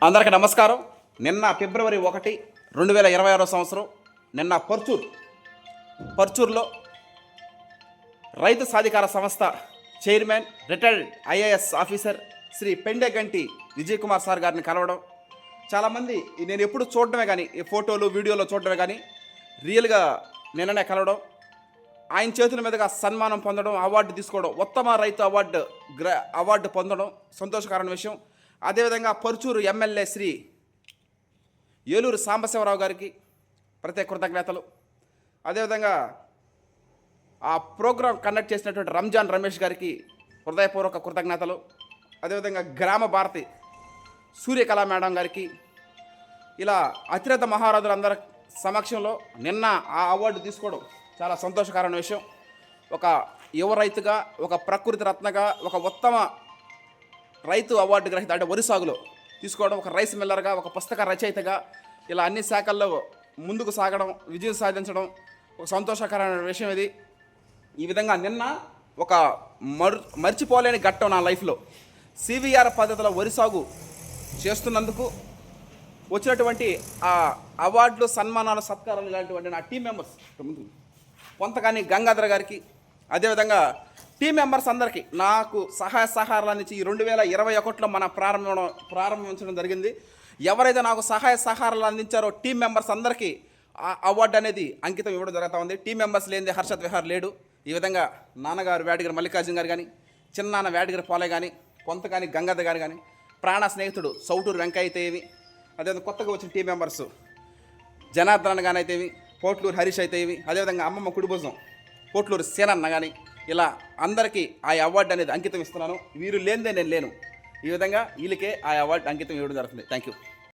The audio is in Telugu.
అందరికీ నమస్కారం. నిన్న ఫిబ్రవరి 1, 2026 సంవత్సరం నిన్న పర్చూర్లో రైతు సాధికార సంస్థ chairman retired IAS officer Shri Pendeganti Vijay Kumar sir గారిని కలవడం. చాలామంది నేను ఎప్పుడు చూడడమే కానీ ఈ ఫోటోలు వీడియోలో చూడడమే కానీ రియల్గా నిన్ననే కలవడం, ఆయన చేతుల మీదుగా సన్మానం పొందడం, అవార్డు తీసుకోవడం, ఉత్తమ రైతు అవార్డు పొందడం సంతోషకరమైన విషయం. అదేవిధంగా పరుచూరు ఎమ్మెల్యే శ్రీ ఏలూరు సాంబశివరావు గారికి ప్రత్యేక కృతజ్ఞతలు. అదేవిధంగా ఆ ప్రోగ్రాం కండక్ట్ చేసినటువంటి రంజాన్ రమేష్ గారికి హృదయపూర్వక కృతజ్ఞతలు. అదేవిధంగా గ్రామ భారతి సూర్యకళా మేడం గారికి, ఇలా అతిరథ మహారాజులందరి సమక్షంలో నిన్న ఆ అవార్డు తీసుకోవడం చాలా సంతోషకరమైన విషయం. ఒక యువ రైతుగా, ఒక ప్రకృతి రత్నగా, ఒక ఉత్తమ రైతు అవార్డు గ్రహీత అంటే వరి సాగులో తీసుకోవడం, ఒక రైస్ మిల్లర్గా, ఒక పుస్తక రచయితగా, ఇలా అన్ని శాఖల్లో ముందుకు సాగడం, విజయం సాధించడం ఒక సంతోషకరమైన విషయం ఇది. ఈ విధంగా నిన్న ఒక మర్చిపోలేని ఘట్టం నా లైఫ్లో. సివిఆర్ పద్ధతిలో వరి సాగు చేస్తున్నందుకు వచ్చినటువంటి ఆ అవార్డులు, సన్మానాలు, సత్కారాలు ఇలాంటివంటి నా టీం మెంబర్స్ కొంతకాని గంగాధర్ గారికి, అదేవిధంగా టీం మెంబర్స్ అందరికీ నాకు సహాయ సహకారాలు ఇచ్చి 2021లో మన ప్రారంభించడం జరిగింది. ఎవరైతే నాకు సహాయ సహకారాలు అందించారో టీం మెంబర్స్ అందరికీ ఆ అవార్డు అనేది అంకితం ఇవ్వడం జరుగుతూ ఉంది. టీం మెంబర్స్ లేనిదే హర్షత్ విహార్ లేడు. ఈ విధంగా నాన్నగారు వేటగిరి మల్లికార్జున గారు కానీ, చిన్నాన్న వేటగిరి పోలే కానీ, కొంతకాని గంగాధర్ గారు కానీ, ప్రాణ స్నేహితుడు సౌటూరు వెంకయ్య అయితేవి, అదేవిధంగా కొత్తగా వచ్చిన టీం మెంబర్స్ జనార్దన్ కానీ అయితేవి, పోట్లూరు హరీష్ అయితేవి, అదేవిధంగా అమ్మమ్మ కుడిభుజం పోట్లూరు సేనన్న కానీ, ఇలా అందరికీ ఆ అవార్డు అనేది అంకితం ఇస్తున్నాను. వీరు లేనిదే నేను లేను. ఈ విధంగా వీళ్ళకే ఆ అవార్డు అంకితం ఇవ్వడం జరుగుతుంది. Thank you.